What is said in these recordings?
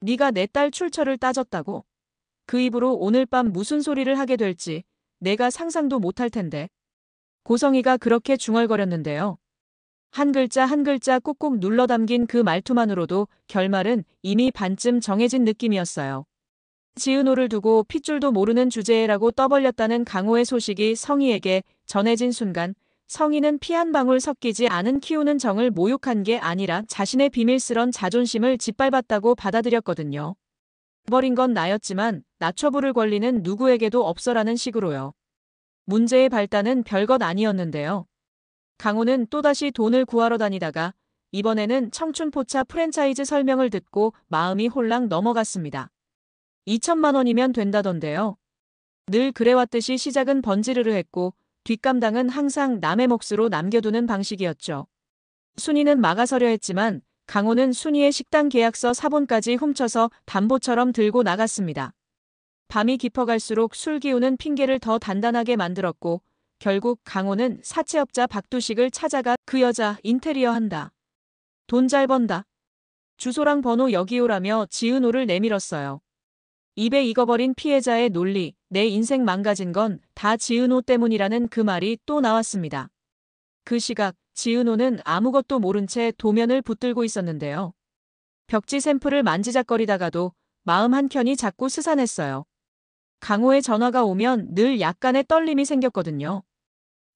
네가 내 딸 출처를 따졌다고? 그 입으로 오늘 밤 무슨 소리를 하게 될지 내가 상상도 못할 텐데. 고성이가 그렇게 중얼거렸는데요. 한 글자 한 글자 꾹꾹 눌러 담긴 그 말투만으로도 결말은 이미 반쯤 정해진 느낌이었어요. 지은호를 두고 핏줄도 모르는 주제라고 떠벌렸다는 강호의 소식이 성희에게 전해진 순간 성희는 피 한 방울 섞이지 않은 키우는 정을 모욕한 게 아니라 자신의 비밀스런 자존심을 짓밟았다고 받아들였거든요. 버린 건 나였지만 나처부를 권리는 누구에게도 없어라는 식으로요. 문제의 발단은 별것 아니었는데요. 강호는 또다시 돈을 구하러 다니다가 이번에는 청춘포차 프랜차이즈 설명을 듣고 마음이 홀랑 넘어갔습니다. 2천만 원이면 된다던데요. 늘 그래왔듯이 시작은 번지르르 했고 뒷감당은 항상 남의 몫으로 남겨두는 방식이었죠. 순이는 막아서려 했지만 강호는 순이의 식당 계약서 사본까지 훔쳐서 담보처럼 들고 나갔습니다. 밤이 깊어갈수록 술 기우는 핑계를 더 단단하게 만들었고 결국 강호는 사채업자 박두식을 찾아가 그 여자 인테리어 한다. 돈 잘 번다. 주소랑 번호 여기 오라며 지은호를 내밀었어요. 입에 익어버린 피해자의 논리, 내 인생 망가진 건 다 지은호 때문이라는 그 말이 또 나왔습니다. 그 시각 지은호는 아무것도 모른 채 도면을 붙들고 있었는데요. 벽지 샘플을 만지작거리다가도 마음 한켠이 자꾸 스산했어요. 강호의 전화가 오면 늘 약간의 떨림이 생겼거든요.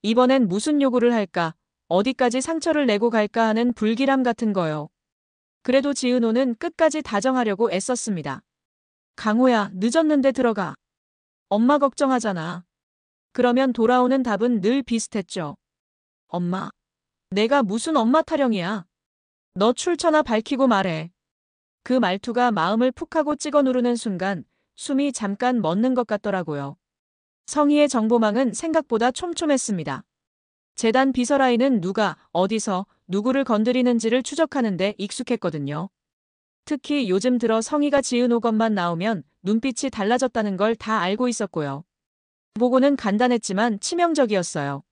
이번엔 무슨 요구를 할까, 어디까지 상처를 내고 갈까 하는 불길함 같은 거요. 그래도 지은호는 끝까지 다정하려고 애썼습니다. 강호야, 늦었는데 들어가. 엄마 걱정하잖아. 그러면 돌아오는 답은 늘 비슷했죠. 엄마. 내가 무슨 엄마 타령이야. 너 출처나 밝히고 말해. 그 말투가 마음을 푹 하고 찍어 누르는 순간 숨이 잠깐 멎는 것 같더라고요. 성희의 정보망은 생각보다 촘촘했습니다. 재단 비서라인은 누가, 어디서, 누구를 건드리는지를 추적하는데 익숙했거든요. 특히 요즘 들어 성희가 지은호 것만 나오면 눈빛이 달라졌다는 걸 다 알고 있었고요. 보고는 간단했지만 치명적이었어요.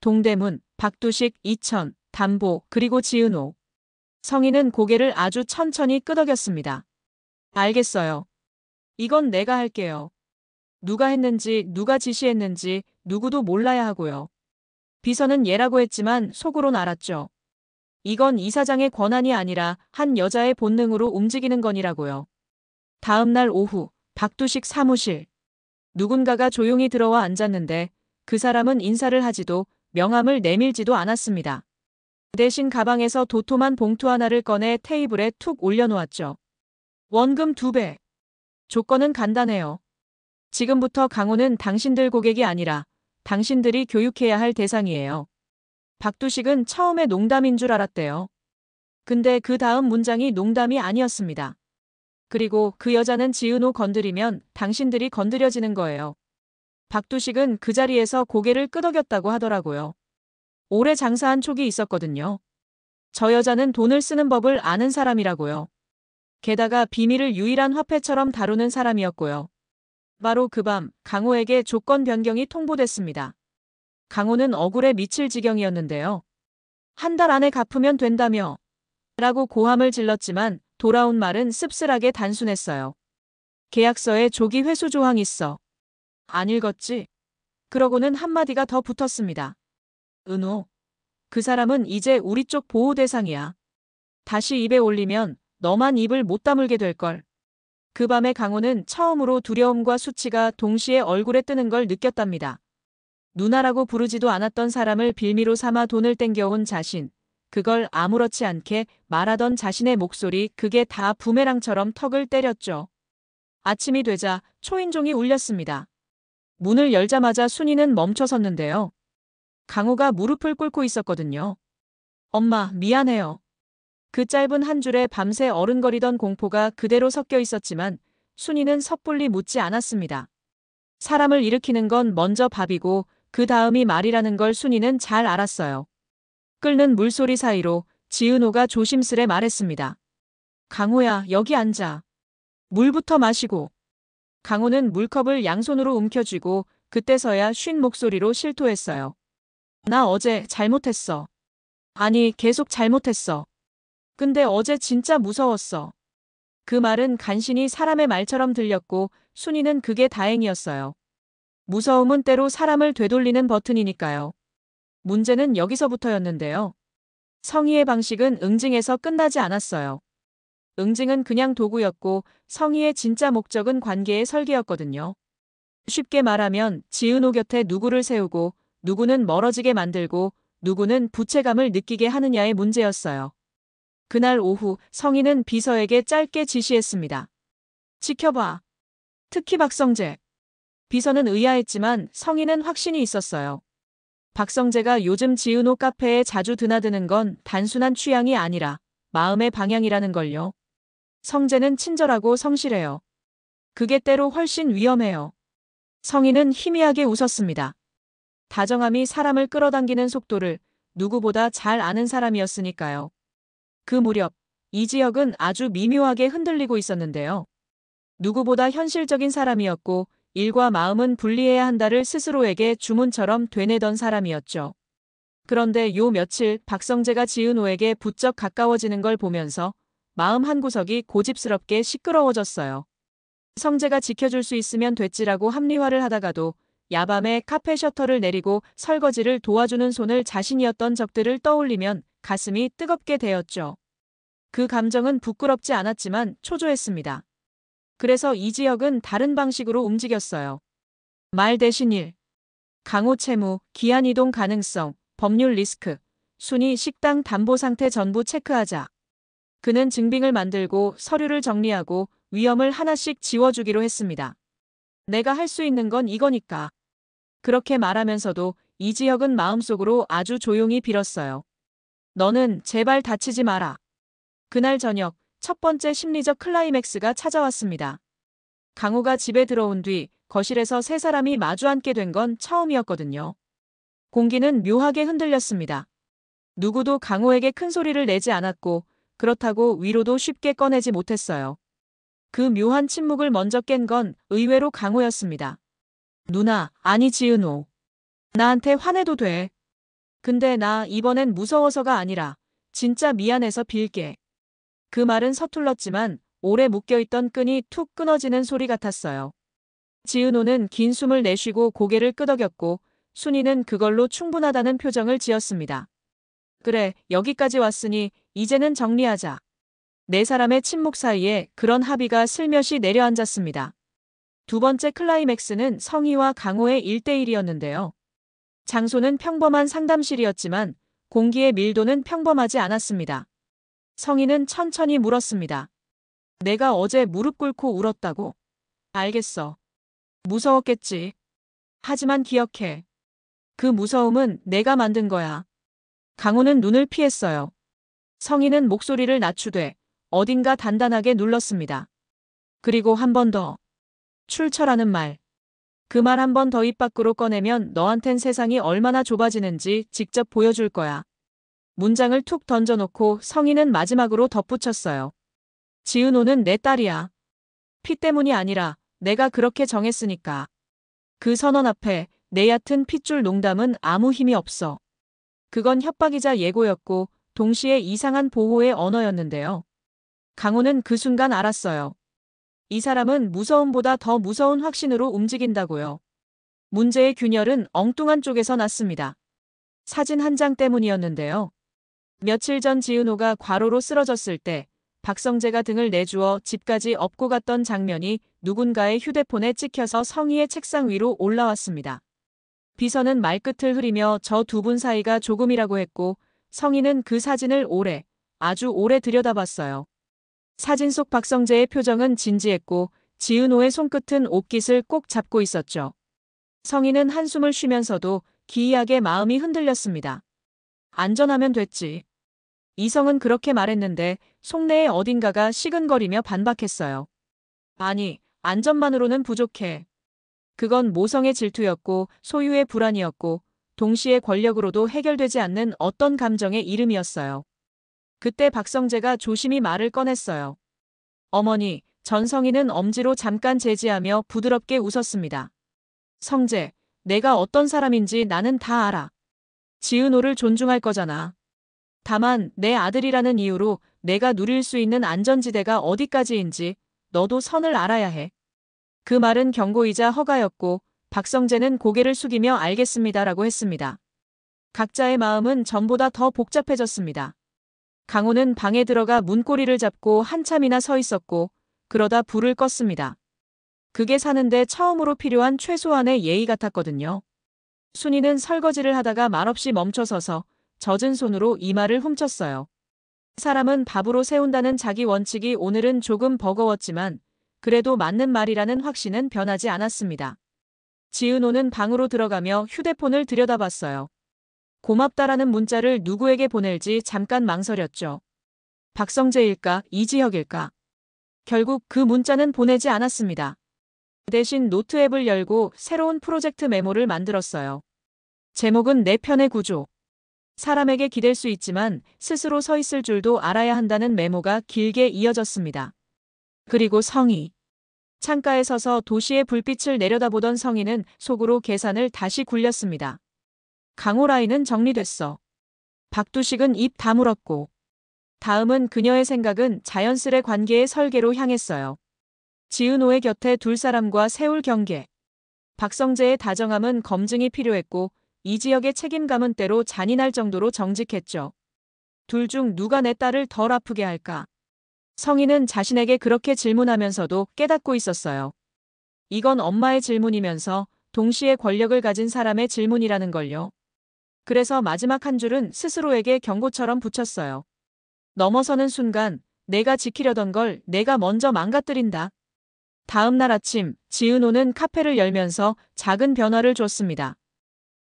동대문, 박두식, 이천, 담보, 그리고 지은호. 성희는 고개를 아주 천천히 끄덕였습니다. 알겠어요. 이건 내가 할게요. 누가 했는지, 누가 지시했는지 누구도 몰라야 하고요. 비서는 얘라고 했지만 속으론 알았죠. 이건 이사장의 권한이 아니라 한 여자의 본능으로 움직이는 거니라고요. 다음 날 오후, 박두식 사무실. 누군가가 조용히 들어와 앉았는데 그 사람은 인사를 하지도 명함을 내밀지도 않았습니다. 대신 가방에서 도톰한 봉투 하나를 꺼내 테이블에 툭 올려놓았죠. 원금 2배. 조건은 간단해요. 지금부터 강호는 당신들 고객이 아니라 당신들이 교육해야 할 대상이에요. 박두식은 처음에 농담인 줄 알았대요. 근데 그 다음 문장이 농담이 아니었습니다. 그리고 그 여자는 지은호 건드리면 당신들이 건드려지는 거예요. 박두식은 그 자리에서 고개를 끄덕였다고 하더라고요. 오래 장사한 촉이 있었거든요. 저 여자는 돈을 쓰는 법을 아는 사람이라고요. 게다가 비밀을 유일한 화폐처럼 다루는 사람이었고요. 바로 그 밤 강호에게 조건 변경이 통보됐습니다. 강호는 억울해 미칠 지경이었는데요. 한 달 안에 갚으면 된다며 라고 고함을 질렀지만 돌아온 말은 씁쓸하게 단순했어요. 계약서에 조기 회수 조항 있어. 안 읽었지? 그러고는 한마디가 더 붙었습니다. 은호. 그 사람은 이제 우리 쪽 보호 대상이야. 다시 입에 올리면 너만 입을 못 다물게 될걸. 그 밤에 강호는 처음으로 두려움과 수치가 동시에 얼굴에 뜨는 걸 느꼈답니다. 누나라고 부르지도 않았던 사람을 빌미로 삼아 돈을 땡겨온 자신. 그걸 아무렇지 않게 말하던 자신의 목소리, 그게 다 부메랑처럼 턱을 때렸죠. 아침이 되자 초인종이 울렸습니다. 문을 열자마자 순이는 멈춰섰는데요. 강호가 무릎을 꿇고 있었거든요. 엄마, 미안해요. 그 짧은 한 줄에 밤새 어른거리던 공포가 그대로 섞여 있었지만 순이는 섣불리 묻지 않았습니다. 사람을 일으키는 건 먼저 밥이고 그 다음이 말이라는 걸 순이는 잘 알았어요. 끓는 물소리 사이로 지은호가 조심스레 말했습니다. 강호야, 여기 앉아. 물부터 마시고. 강호는 물컵을 양손으로 움켜쥐고 그때서야 쉰 목소리로 실토했어요. 나 어제 잘못했어. 아니, 계속 잘못했어. 근데 어제 진짜 무서웠어. 그 말은 간신히 사람의 말처럼 들렸고 순이는 그게 다행이었어요. 무서움은 때로 사람을 되돌리는 버튼이니까요. 문제는 여기서부터였는데요. 성희의 방식은 응징에서 끝나지 않았어요. 응징은 그냥 도구였고 성희의 진짜 목적은 관계의 설계였거든요. 쉽게 말하면 지은호 곁에 누구를 세우고 누구는 멀어지게 만들고 누구는 부채감을 느끼게 하느냐의 문제였어요. 그날 오후 성희는 비서에게 짧게 지시했습니다. 지켜봐. 특히 박성재. 비서는 의아했지만 성희는 확신이 있었어요. 박성재가 요즘 지은호 카페에 자주 드나드는 건 단순한 취향이 아니라 마음의 방향이라는 걸요. 성재는 친절하고 성실해요. 그게 때로 훨씬 위험해요. 성희는 희미하게 웃었습니다. 다정함이 사람을 끌어당기는 속도를 누구보다 잘 아는 사람이었으니까요. 그 무렵 이지혁은 아주 미묘하게 흔들리고 있었는데요. 누구보다 현실적인 사람이었고 일과 마음은 분리해야 한다를 스스로에게 주문처럼 되뇌던 사람이었죠. 그런데 요 며칠 박성재가 지은호에게 부쩍 가까워지는 걸 보면서 마음 한구석이 고집스럽게 시끄러워졌어요. 성재가 지켜줄 수 있으면 됐지라고 합리화를 하다가도 야밤에 카페 셔터를 내리고 설거지를 도와주는 손을 자신이었던 적들을 떠올리면 가슴이 뜨겁게 되었죠. 그 감정은 부끄럽지 않았지만 초조했습니다. 그래서 이지혁은 다른 방식으로 움직였어요. 말 대신 일. 강호 채무, 기한 이동 가능성, 법률 리스크, 순위 식당 담보 상태 전부 체크하자. 그는 증빙을 만들고 서류를 정리하고 위험을 하나씩 지워주기로 했습니다. 내가 할 수 있는 건 이거니까. 그렇게 말하면서도 이지혁은 마음속으로 아주 조용히 빌었어요. 너는 제발 다치지 마라. 그날 저녁 첫 번째 심리적 클라이맥스가 찾아왔습니다. 강호가 집에 들어온 뒤 거실에서 세 사람이 마주 앉게 된 건 처음이었거든요. 공기는 묘하게 흔들렸습니다. 누구도 강호에게 큰 소리를 내지 않았고 그렇다고 위로도 쉽게 꺼내지 못했어요. 그 묘한 침묵을 먼저 깬 건 의외로 강호였습니다. 누나, 아니 지은호. 나한테 화내도 돼. 근데 나 이번엔 무서워서가 아니라 진짜 미안해서 빌게. 그 말은 서툴렀지만 오래 묶여있던 끈이 툭 끊어지는 소리 같았어요. 지은호는 긴 숨을 내쉬고 고개를 끄덕였고 순이는 그걸로 충분하다는 표정을 지었습니다. 그래, 여기까지 왔으니 이제는 정리하자. 네 사람의 침묵 사이에 그런 합의가 슬며시 내려앉았습니다. 두 번째 클라이맥스는 성희와 강호의 1대1이었는데요. 장소는 평범한 상담실이었지만 공기의 밀도는 평범하지 않았습니다. 성희는 천천히 물었습니다. 내가 어제 무릎 꿇고 울었다고? 알겠어. 무서웠겠지. 하지만 기억해. 그 무서움은 내가 만든 거야. 강호는 눈을 피했어요. 성희는 목소리를 낮추되 어딘가 단단하게 눌렀습니다. 그리고 한 번 더. 출처라는 말. 그 말 한 번 더 입 밖으로 꺼내면 너한텐 세상이 얼마나 좁아지는지 직접 보여줄 거야. 문장을 툭 던져놓고 성희는 마지막으로 덧붙였어요. 지은호는 내 딸이야. 피 때문이 아니라 내가 그렇게 정했으니까. 그 선언 앞에 내 얕은 핏줄 농담은 아무 힘이 없어. 그건 협박이자 예고였고 동시에 이상한 보호의 언어였는데요. 강호는 그 순간 알았어요. 이 사람은 무서움보다 더 무서운 확신으로 움직인다고요. 문제의 균열은 엉뚱한 쪽에서 났습니다. 사진 한 장 때문이었는데요. 며칠 전 지은호가 과로로 쓰러졌을 때 박성재가 등을 내주어 집까지 업고 갔던 장면이 누군가의 휴대폰에 찍혀서 성희의 책상 위로 올라왔습니다. 비서는 말끝을 흐리며 저 두 분 사이가 조금이라고 했고 성희는 그 사진을 오래, 아주 오래 들여다봤어요. 사진 속 박성재의 표정은 진지했고 지은호의 손끝은 옷깃을 꼭 잡고 있었죠. 성희는 한숨을 쉬면서도 기이하게 마음이 흔들렸습니다. 안전하면 됐지. 이성은 그렇게 말했는데 속내의 어딘가가 시근거리며 반박했어요. 아니, 안전만으로는 부족해. 그건 모성의 질투였고 소유의 불안이었고 동시에 권력으로도 해결되지 않는 어떤 감정의 이름이었어요. 그때 박성재가 조심히 말을 꺼냈어요. 어머니, 전성희는 엄지로 잠깐 제지하며 부드럽게 웃었습니다. 성재, 내가 어떤 사람인지 나는 다 알아. 지은호를 존중할 거잖아. 다만 내 아들이라는 이유로 내가 누릴 수 있는 안전지대가 어디까지인지 너도 선을 알아야 해. 그 말은 경고이자 허가였고 박성재는 고개를 숙이며 알겠습니다라고 했습니다. 각자의 마음은 전보다 더 복잡해졌습니다. 강호는 방에 들어가 문고리를 잡고 한참이나 서 있었고 그러다 불을 껐습니다. 그게 사는데 처음으로 필요한 최소한의 예의 같았거든요. 순이는 설거지를 하다가 말없이 멈춰서서 젖은 손으로 이마를 훔쳤어요. 사람은 밥으로 세운다는 자기 원칙이 오늘은 조금 버거웠지만 그래도 맞는 말이라는 확신은 변하지 않았습니다. 지은호는 방으로 들어가며 휴대폰을 들여다봤어요. 고맙다라는 문자를 누구에게 보낼지 잠깐 망설였죠. 박성재일까, 이지혁일까? 결국 그 문자는 보내지 않았습니다. 대신 노트 앱을 열고 새로운 프로젝트 메모를 만들었어요. 제목은 내 편의 구조. 사람에게 기댈 수 있지만 스스로 서 있을 줄도 알아야 한다는 메모가 길게 이어졌습니다. 그리고 성희. 창가에 서서 도시의 불빛을 내려다보던 성희는 속으로 계산을 다시 굴렸습니다. 강호 라인은 정리됐어. 박두식은 입 다물었고. 다음은 그녀의 생각은 자연스레 관계의 설계로 향했어요. 지은호의 곁에 둘 사람과 세울 경계. 박성재의 다정함은 검증이 필요했고 이지혁의 책임감은 때로 잔인할 정도로 정직했죠. 둘 중 누가 내 딸을 덜 아프게 할까? 성희는 자신에게 그렇게 질문하면서도 깨닫고 있었어요. 이건 엄마의 질문이면서 동시에 권력을 가진 사람의 질문이라는 걸요. 그래서 마지막 한 줄은 스스로에게 경고처럼 붙였어요. 넘어서는 순간 내가 지키려던 걸 내가 먼저 망가뜨린다. 다음 날 아침 지은호는 카페를 열면서 작은 변화를 줬습니다.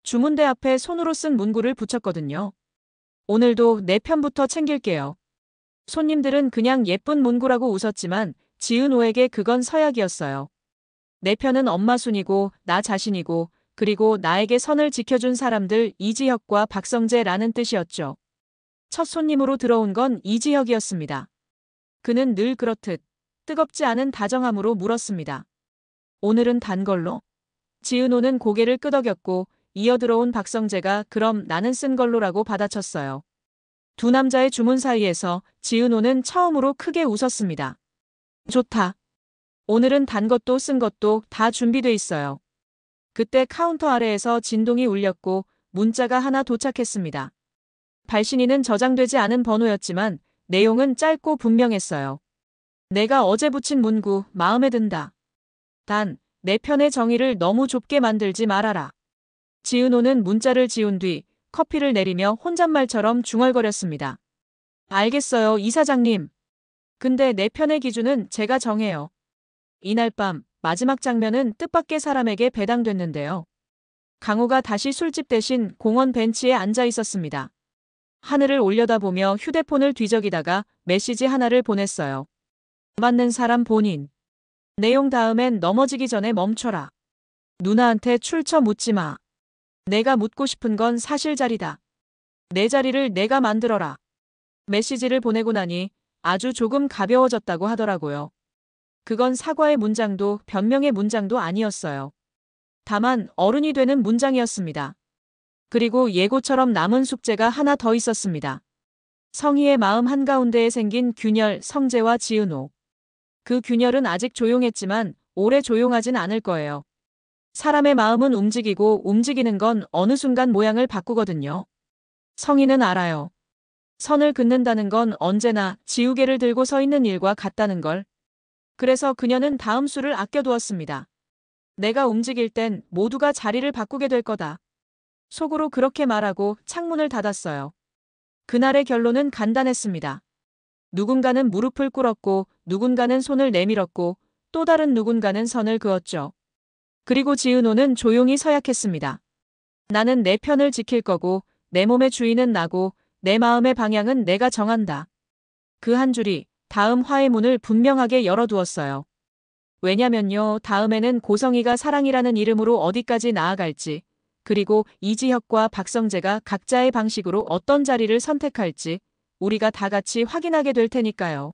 주문대 앞에 손으로 쓴 문구를 붙였거든요. 오늘도 내 편부터 챙길게요. 손님들은 그냥 예쁜 문구라고 웃었지만 지은호에게 그건 서약이었어요. 내 편은 엄마 순이고 나 자신이고 그리고 나에게 선을 지켜준 사람들 이지혁과 박성재라는 뜻이었죠. 첫 손님으로 들어온 건 이지혁이었습니다. 그는 늘 그렇듯 뜨겁지 않은 다정함으로 물었습니다. 오늘은 단 걸로? 지은호는 고개를 끄덕였고 이어 들어온 박성재가 그럼 나는 쓴 걸로라고 받아쳤어요. 두 남자의 주문 사이에서 지은호는 처음으로 크게 웃었습니다. 좋다. 오늘은 단 것도 쓴 것도 다 준비돼 있어요. 그때 카운터 아래에서 진동이 울렸고 문자가 하나 도착했습니다. 발신인은 저장되지 않은 번호였지만 내용은 짧고 분명했어요. 내가 어제 붙인 문구 마음에 든다. 단, 내 편의 정의를 너무 좁게 만들지 말아라. 지은호는 문자를 지운 뒤 커피를 내리며 혼잣말처럼 중얼거렸습니다. 알겠어요, 이사장님. 근데 내 편의 기준은 제가 정해요. 이날 밤 마지막 장면은 뜻밖의 사람에게 배당됐는데요. 강호가 다시 술집 대신 공원 벤치에 앉아 있었습니다. 하늘을 올려다보며 휴대폰을 뒤적이다가 메시지 하나를 보냈어요. 맞는 사람 본인. 내용 다음엔 넘어지기 전에 멈춰라. 누나한테 출처 묻지 마. 내가 묻고 싶은 건 사실자리다. 내 자리를 내가 만들어라. 메시지를 보내고 나니 아주 조금 가벼워졌다고 하더라고요. 그건 사과의 문장도 변명의 문장도 아니었어요. 다만 어른이 되는 문장이었습니다. 그리고 예고처럼 남은 숙제가 하나 더 있었습니다. 성희의 마음 한가운데에 생긴 균열 성재와 지은호. 그 균열은 아직 조용했지만 오래 조용하진 않을 거예요. 사람의 마음은 움직이고 움직이는 건 어느 순간 모양을 바꾸거든요. 성희는 알아요. 선을 긋는다는 건 언제나 지우개를 들고 서 있는 일과 같다는 걸. 그래서 그녀는 다음 수를 아껴두었습니다. 내가 움직일 땐 모두가 자리를 바꾸게 될 거다. 속으로 그렇게 말하고 창문을 닫았어요. 그날의 결론은 간단했습니다. 누군가는 무릎을 꿇었고 누군가는 손을 내밀었고 또 다른 누군가는 선을 그었죠. 그리고 지은호는 조용히 서약했습니다. 나는 내 편을 지킬 거고 내 몸의 주인은 나고 내 마음의 방향은 내가 정한다. 그 한 줄이 다음 화의 문을 분명하게 열어두었어요. 왜냐면요, 다음에는 고성희가 사랑이라는 이름으로 어디까지 나아갈지, 그리고 이지혁과 박성재가 각자의 방식으로 어떤 자리를 선택할지 우리가 다 같이 확인하게 될 테니까요.